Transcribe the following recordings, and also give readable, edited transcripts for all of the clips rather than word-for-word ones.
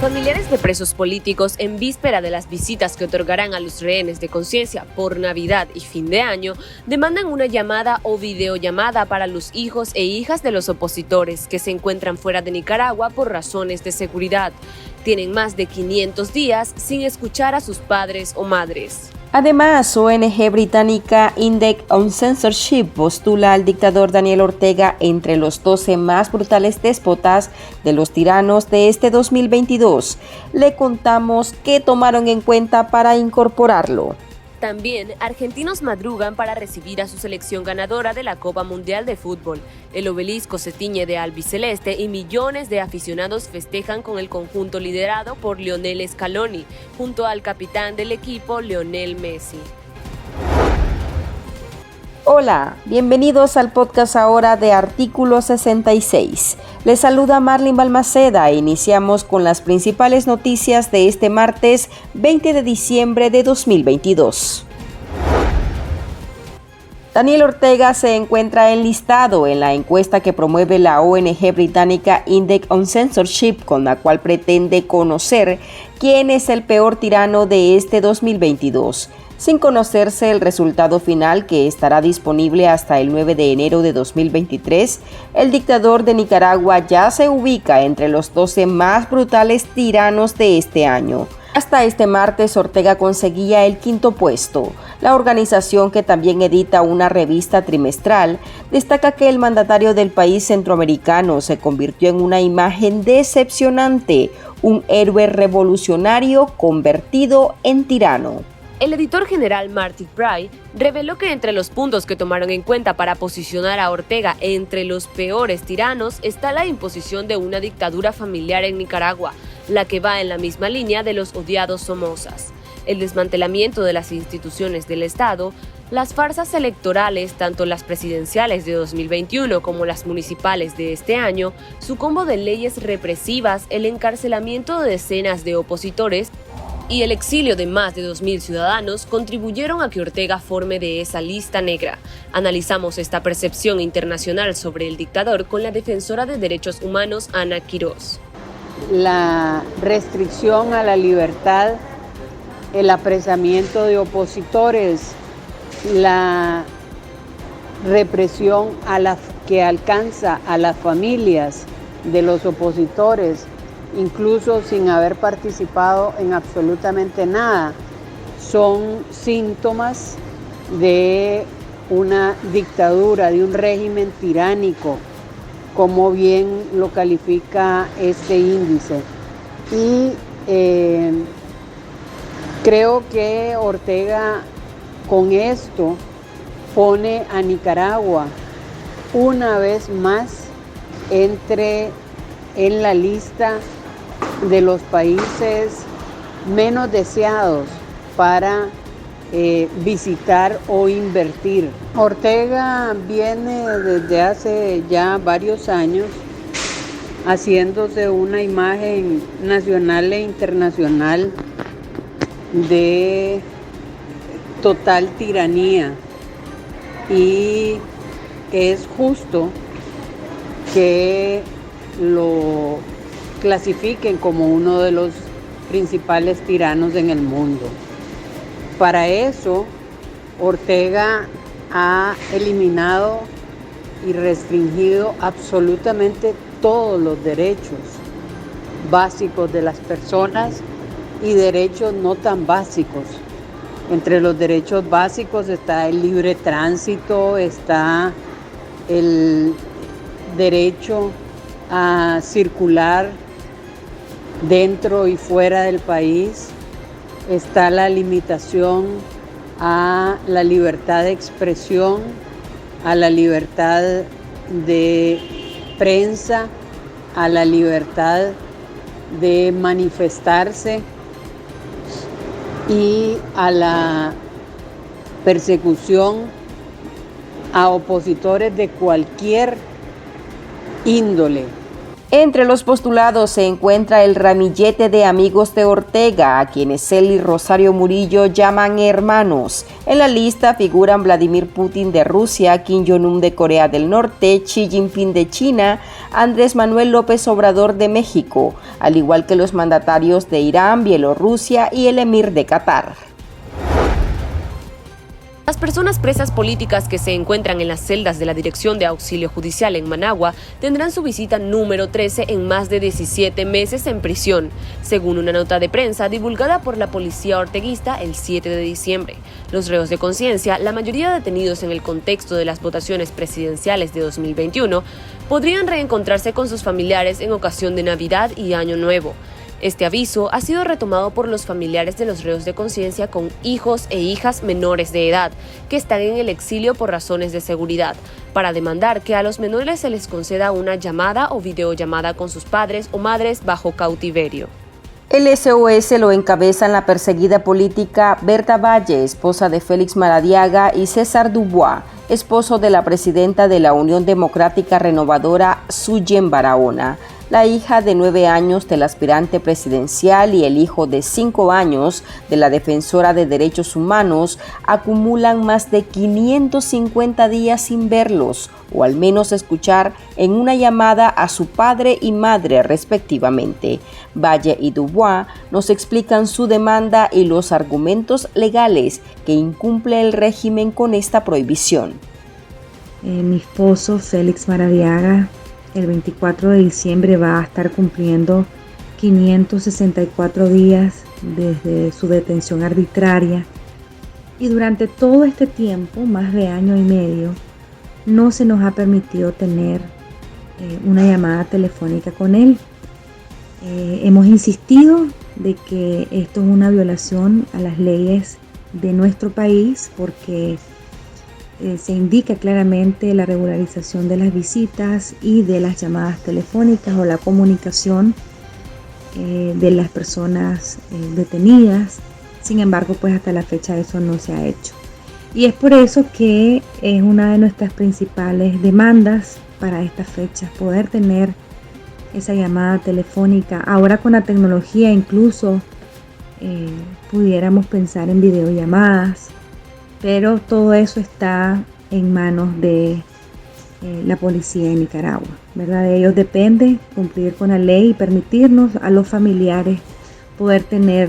Familiares de presos políticos, en víspera de las visitas que otorgarán a los rehenes de conciencia por Navidad y fin de año, demandan una llamada o videollamada para los hijos e hijas de los opositores que se encuentran fuera de Nicaragua por razones de seguridad. Tienen más de 500 días sin escuchar a sus padres o madres. Además, ONG británica Index on Censorship postula al dictador Daniel Ortega entre los 12 más brutales déspotas de los tiranos de este 2022. Le contamos qué tomaron en cuenta para incorporarlo. También, argentinos madrugan para recibir a su selección ganadora de la Copa Mundial de Fútbol. El obelisco se tiñe de albiceleste y millones de aficionados festejan con el conjunto liderado por Lionel Scaloni, junto al capitán del equipo, Lionel Messi. Hola, bienvenidos al podcast ahora de Artículo 66. Les saluda Marlene Balmaceda e iniciamos con las principales noticias de este martes 20 de diciembre de 2022. Daniel Ortega se encuentra enlistado en la encuesta que promueve la ONG británica Index on Censorship, con la cual pretende conocer quién es el peor tirano de este 2022. Sin conocerse el resultado final, que estará disponible hasta el 9 de enero de 2023, el dictador de Nicaragua ya se ubica entre los 12 más brutales tiranos de este año. Hasta este martes, Ortega conseguía el quinto puesto. La organización, que también edita una revista trimestral, destaca que el mandatario del país centroamericano se convirtió en una imagen decepcionante, un héroe revolucionario convertido en tirano. El editor general Martin Pry reveló que entre los puntos que tomaron en cuenta para posicionar a Ortega entre los peores tiranos está la imposición de una dictadura familiar en Nicaragua, la que va en la misma línea de los odiados Somozas, el desmantelamiento de las instituciones del Estado, las farsas electorales, tanto las presidenciales de 2021 como las municipales de este año, su combo de leyes represivas, el encarcelamiento de decenas de opositores y el exilio de más de 2.000 ciudadanos contribuyeron a que Ortega forme de esa lista negra. Analizamos esta percepción internacional sobre el dictador con la defensora de derechos humanos Ana Quiroz. La restricción a la libertad, el apresamiento de opositores, la represión que alcanza a las familias de los opositores, incluso sin haber participado en absolutamente nada, son síntomas de una dictadura, de un régimen tiránico, como bien lo califica este índice. Y creo que Ortega con esto pone a Nicaragua una vez más en la lista de los países menos deseados para visitar o invertir. Ortega viene desde hace ya varios años haciéndose una imagen nacional e internacional de total tiranía, y es justo que lo clasifiquen como uno de los principales tiranos en el mundo. Para eso, Ortega ha eliminado y restringido absolutamente todos los derechos básicos de las personas y derechos no tan básicos. Entre los derechos básicos está el libre tránsito, está el derecho a circular dentro y fuera del país, está la limitación a la libertad de expresión, a la libertad de prensa, a la libertad de manifestarse y a la persecución a opositores de cualquier índole. Entre los postulados se encuentra el ramillete de amigos de Ortega, a quienes él y Rosario Murillo llaman hermanos. En la lista figuran Vladimir Putin de Rusia, Kim Jong-un de Corea del Norte, Xi Jinping de China, Andrés Manuel López Obrador de México, al igual que los mandatarios de Irán, Bielorrusia y el emir de Qatar. Las personas presas políticas que se encuentran en las celdas de la Dirección de Auxilio Judicial en Managua tendrán su visita número 13 en más de 17 meses en prisión, según una nota de prensa divulgada por la policía orteguista el 7 de diciembre. Los reos de conciencia, la mayoría detenidos en el contexto de las votaciones presidenciales de 2021, podrían reencontrarse con sus familiares en ocasión de Navidad y Año Nuevo. Este aviso ha sido retomado por los familiares de los reos de conciencia con hijos e hijas menores de edad que están en el exilio por razones de seguridad, para demandar que a los menores se les conceda una llamada o videollamada con sus padres o madres bajo cautiverio. El SOS lo encabezan la perseguida política Berta Valle, esposa de Félix Maradiaga, y César Dubois, esposo de la presidenta de la Unión Democrática Renovadora, Suyen Barahona, la hija de 9 años del aspirante presidencial y el hijo de 5 años de la defensora de derechos humanos acumulan más de 550 días sin verlos, o al menos escuchar en una llamada a su padre y madre respectivamente. Valle y Dubois nos explican su demanda y los argumentos legales que incumple el régimen con esta prohibición. Mi esposo Félix Maradiaga el 24 de diciembre va a estar cumpliendo 564 días desde su detención arbitraria, y durante todo este tiempo, más de año y medio, no se nos ha permitido tener una llamada telefónica con él. Hemos insistido de que esto es una violación a las leyes de nuestro país, porque se indica claramente la regularización de las visitas y de las llamadas telefónicas o la comunicación de las personas detenidas. Sin embargo, pues hasta la fecha eso no se ha hecho. Y es por eso que es una de nuestras principales demandas para estas fechas, poder tener esa llamada telefónica. Ahora con la tecnología incluso pudiéramos pensar en videollamadas, pero todo eso está en manos de la policía de Nicaragua, ¿verdad? De ellos depende cumplir con la ley y permitirnos a los familiares poder tener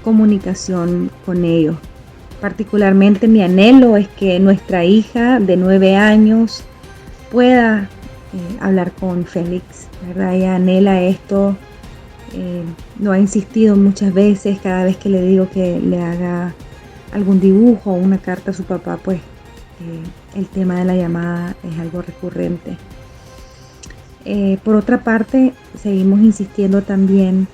comunicación con ellos. Particularmente mi anhelo es que nuestra hija de 9 años pueda hablar con Félix, ¿verdad? Ella anhela esto, lo ha insistido muchas veces. Cada vez que le digo que le haga algún dibujo o una carta a su papá, pues el tema de la llamada es algo recurrente. Por otra parte, seguimos insistiendo también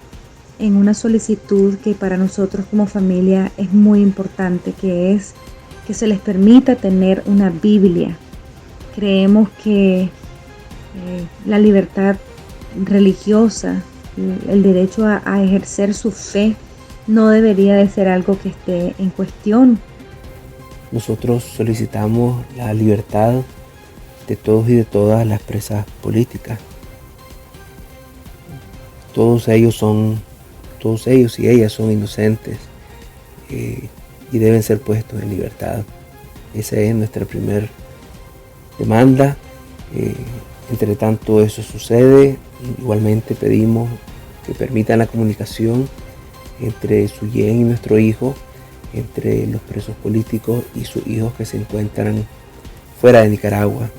en una solicitud que para nosotros como familia es muy importante, que es que se les permita tener una Biblia. Creemos que la libertad religiosa, el derecho a ejercer su fe, no debería de ser algo que esté en cuestión. Nosotros solicitamos la libertad de todos y de todas las presas políticas. Todos ellos y ellas son inocentes y deben ser puestos en libertad. Esa es nuestra primera demanda. Entre tanto eso sucede, igualmente pedimos que permitan la comunicación entre Suyen y nuestro hijo, entre los presos políticos y sus hijos que se encuentran fuera de Nicaragua.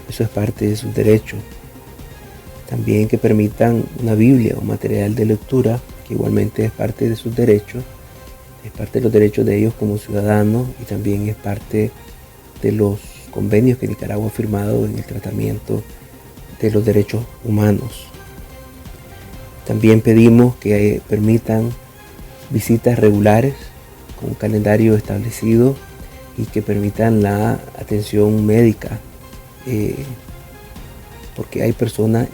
Eso es parte de sus derechos. También que permitan una Biblia o material de lectura, que igualmente es parte de sus derechos, es parte de los derechos de ellos como ciudadanos, y también es parte de los convenios que Nicaragua ha firmado en el tratamiento de los derechos humanos. También pedimos que permitan visitas regulares con un calendario establecido y que permitan la atención médica, porque hay personas,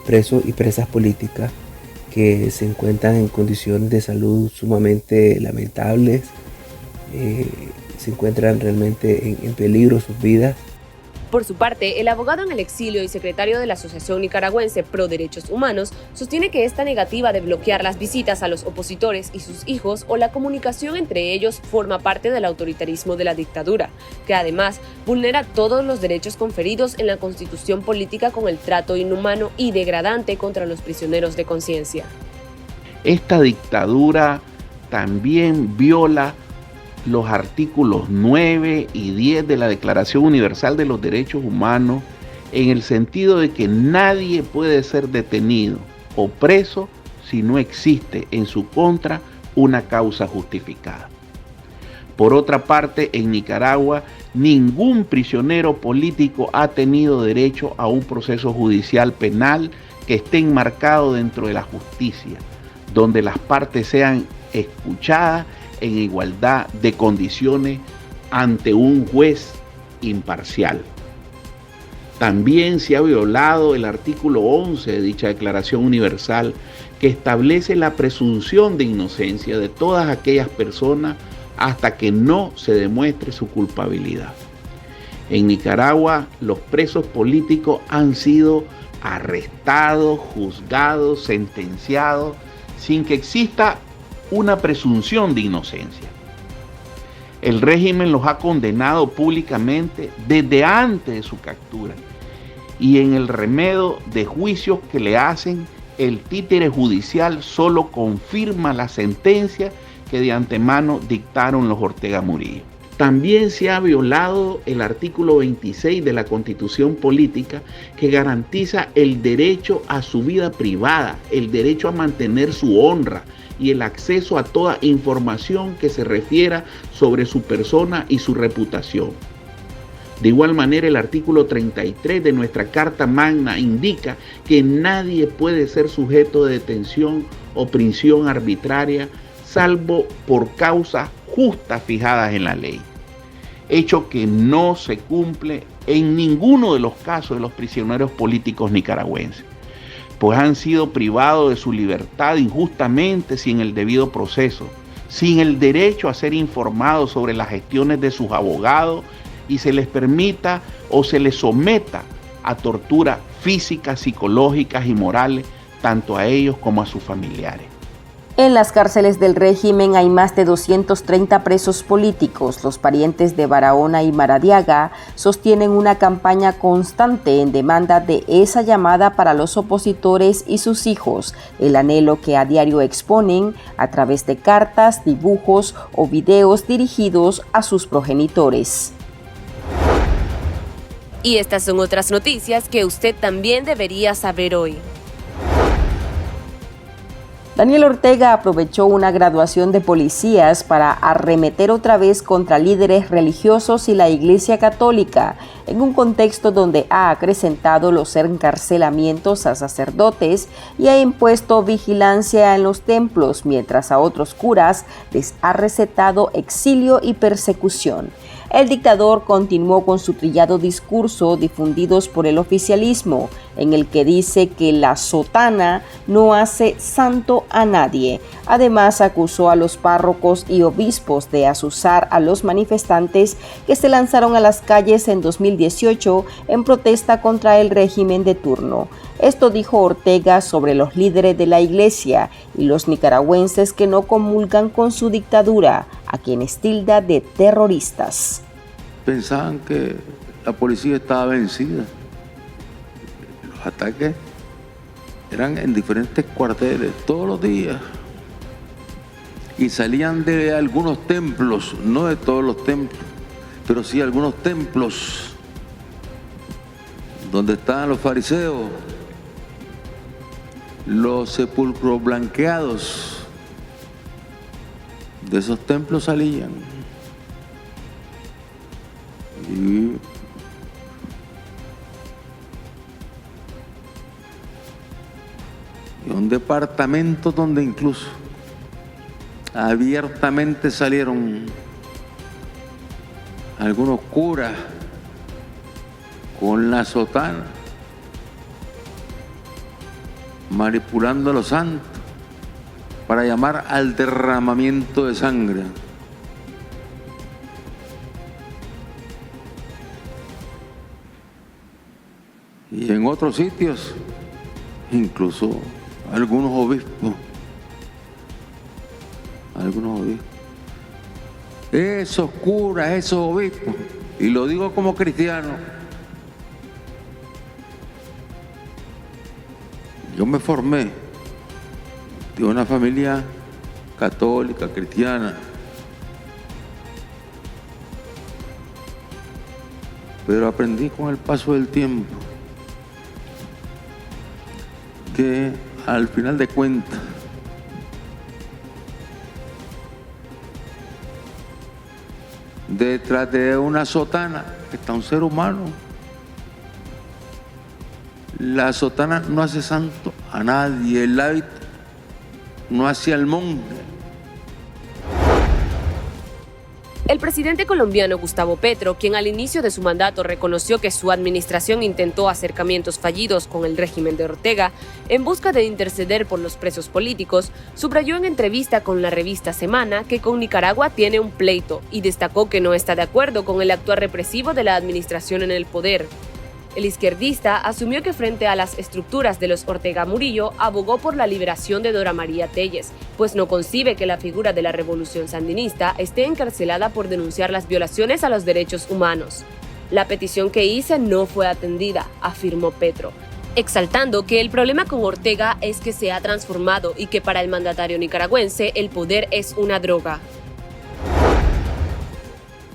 presos y presas políticas, que se encuentran en condiciones de salud sumamente lamentables, se encuentran realmente en peligro sus vidas. Por su parte, el abogado en el exilio y secretario de la Asociación Nicaragüense Pro Derechos Humanos sostiene que esta negativa de bloquear las visitas a los opositores y sus hijos o la comunicación entre ellos forma parte del autoritarismo de la dictadura, que además vulnera todos los derechos conferidos en la Constitución política con el trato inhumano y degradante contra los prisioneros de conciencia. Esta dictadura también viola los artículos 9 y 10 de la Declaración Universal de los Derechos Humanos en el sentido de que nadie puede ser detenido o preso si no existe en su contra una causa justificada. Por otra parte, en Nicaragua, ningún prisionero político ha tenido derecho a un proceso judicial penal que esté enmarcado dentro de la justicia, donde las partes sean escuchadas en igualdad de condiciones ante un juez imparcial. También se ha violado el artículo 11 de dicha Declaración Universal, que establece la presunción de inocencia de todas aquellas personas hasta que no se demuestre su culpabilidad. En Nicaragua, los presos políticos han sido arrestados, juzgados, sentenciados, sin que exista una presunción de inocencia. El régimen los ha condenado públicamente desde antes de su captura y en el remedio de juicios que le hacen, el títere judicial solo confirma la sentencia que de antemano dictaron los Ortega Murillo. También se ha violado el artículo 26 de la Constitución Política, que garantiza el derecho a su vida privada, el derecho a mantener su honra y el acceso a toda información que se refiera sobre su persona y su reputación. De igual manera, el artículo 33 de nuestra Carta Magna indica que nadie puede ser sujeto de detención o prisión arbitraria, salvo por causas justas fijadas en la ley, hecho que no se cumple en ninguno de los casos de los prisioneros políticos nicaragüenses, pues han sido privados de su libertad injustamente sin el debido proceso, sin el derecho a ser informados sobre las gestiones de sus abogados y se les permita o se les someta a torturas físicas, psicológicas y morales, tanto a ellos como a sus familiares. En las cárceles del régimen hay más de 230 presos políticos. Los parientes de Barahona y Maradiaga sostienen una campaña constante en demanda de esa llamada para los opositores y sus hijos, el anhelo que a diario exponen a través de cartas, dibujos o videos dirigidos a sus progenitores. Y estas son otras noticias que usted también debería saber hoy. Daniel Ortega aprovechó una graduación de policías para arremeter otra vez contra líderes religiosos y la Iglesia Católica, en un contexto donde ha acrecentado los encarcelamientos a sacerdotes y ha impuesto vigilancia en los templos, mientras a otros curas les ha recetado exilio y persecución. El dictador continuó con su trillado discurso difundidos por el oficialismo, en el que dice que la sotana no hace santo a nadie. Además, acusó a los párrocos y obispos de azuzar a los manifestantes que se lanzaron a las calles en 2018 en protesta contra el régimen de turno. Esto dijo Ortega sobre los líderes de la iglesia y los nicaragüenses que no comulgan con su dictadura, a quienes tilda de terroristas. Pensaban que la policía estaba vencida. Los ataques eran en diferentes cuarteles todos los días y salían de algunos templos, no de todos los templos, pero sí algunos templos donde estaban los fariseos, los sepulcros blanqueados. De esos templos salían. Y un departamento donde incluso abiertamente salieron algunos curas con la sotana, manipulando a los santos para llamar al derramamiento de sangre. otros sitios, incluso algunos obispos. Esos curas, esos obispos, y lo digo como cristiano, yo me formé de una familia católica, cristiana, pero aprendí con el paso del tiempo que al final de cuentas detrás de una sotana está un ser humano. La sotana no hace santo a nadie, el hábito no hace al monje. El presidente colombiano Gustavo Petro, quien al inicio de su mandato reconoció que su administración intentó acercamientos fallidos con el régimen de Ortega en busca de interceder por los presos políticos, subrayó en entrevista con la revista Semana que con Nicaragua tiene un pleito y destacó que no está de acuerdo con el actuar represivo de la administración en el poder. El izquierdista asumió que frente a las estructuras de los Ortega Murillo abogó por la liberación de Dora María Telles, pues no concibe que la figura de la revolución sandinista esté encarcelada por denunciar las violaciones a los derechos humanos. La petición que hice no fue atendida, afirmó Petro, exaltando que el problema con Ortega es que se ha transformado y que para el mandatario nicaragüense el poder es una droga.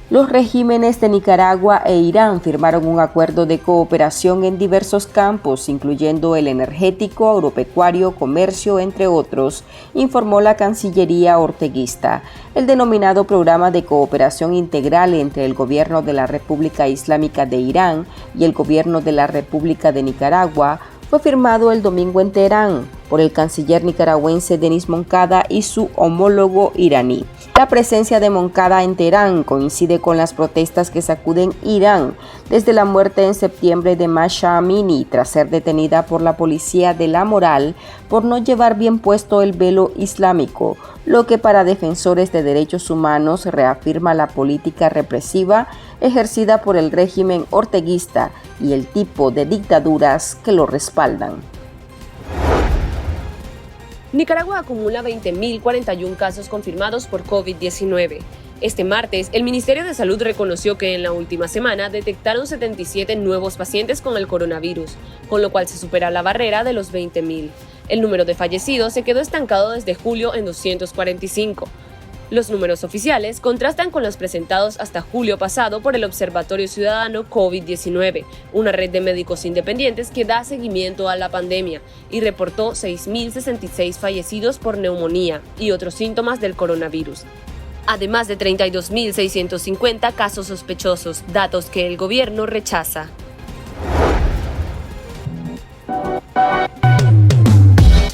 Los regímenes de Nicaragua e Irán firmaron un acuerdo de cooperación en diversos campos, incluyendo el energético, agropecuario, comercio, entre otros, informó la Cancillería orteguista. El denominado Programa de Cooperación Integral entre el Gobierno de la República Islámica de Irán y el Gobierno de la República de Nicaragua fue firmado el domingo en Teherán por el canciller nicaragüense Denis Moncada y su homólogo iraní. La presencia de Moncada en Teherán coincide con las protestas que sacuden Irán desde la muerte en septiembre de Mahsa Amini tras ser detenida por la policía de la moral por no llevar bien puesto el velo islámico, lo que para defensores de derechos humanos reafirma la política represiva ejercida por el régimen orteguista y el tipo de dictaduras que lo respaldan. Nicaragua acumula 20.041 casos confirmados por COVID-19. Este martes, el Ministerio de Salud reconoció que en la última semana detectaron 77 nuevos pacientes con el coronavirus, con lo cual se supera la barrera de los 20.000. El número de fallecidos se quedó estancado desde julio en 245. Los números oficiales contrastan con los presentados hasta julio pasado por el Observatorio Ciudadano COVID-19, una red de médicos independientes que da seguimiento a la pandemia, y reportó 6.066 fallecidos por neumonía y otros síntomas del coronavirus, además de 32.650 casos sospechosos, datos que el gobierno rechaza.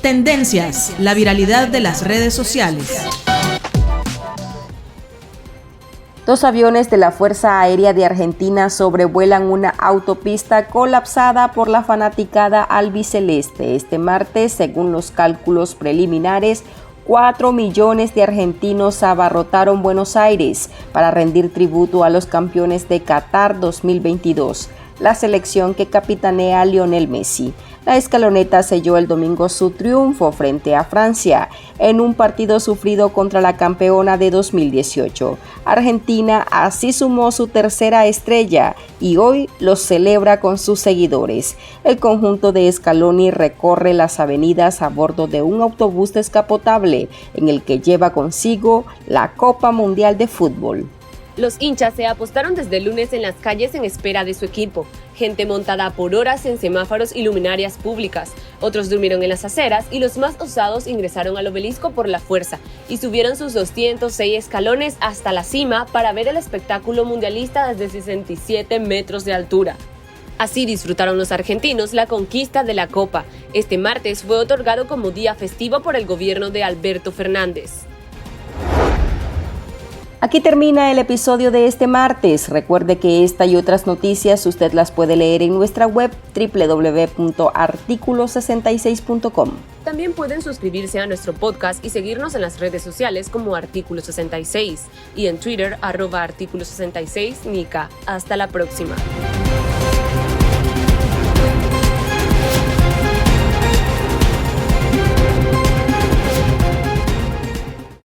Tendencias, la viralidad de las redes sociales. 2 aviones de la Fuerza Aérea de Argentina sobrevuelan una autopista colapsada por la fanaticada albiceleste. Este martes, según los cálculos preliminares, 4 millones de argentinos abarrotaron Buenos Aires para rendir tributo a los campeones de Qatar 2022, la selección que capitanea Lionel Messi. La escaloneta selló el domingo su triunfo frente a Francia en un partido sufrido contra la campeona de 2018. Argentina así sumó su tercera estrella y hoy lo celebra con sus seguidores. El conjunto de Scaloni recorre las avenidas a bordo de un autobús descapotable en el que lleva consigo la Copa Mundial de Fútbol. Los hinchas se apostaron desde el lunes en las calles en espera de su equipo. Gente montada por horas en semáforos y luminarias públicas. Otros durmieron en las aceras y los más osados ingresaron al obelisco por la fuerza y subieron sus 206 escalones hasta la cima para ver el espectáculo mundialista desde 67 metros de altura. Así disfrutaron los argentinos la conquista de la Copa. Este martes fue otorgado como día festivo por el gobierno de Alberto Fernández. Aquí termina el episodio de este martes. Recuerde que esta y otras noticias usted las puede leer en nuestra web www.articulo66.com. También pueden suscribirse a nuestro podcast y seguirnos en las redes sociales como Artículo 66 y en Twitter @Artículo 66 Nica. Hasta la próxima.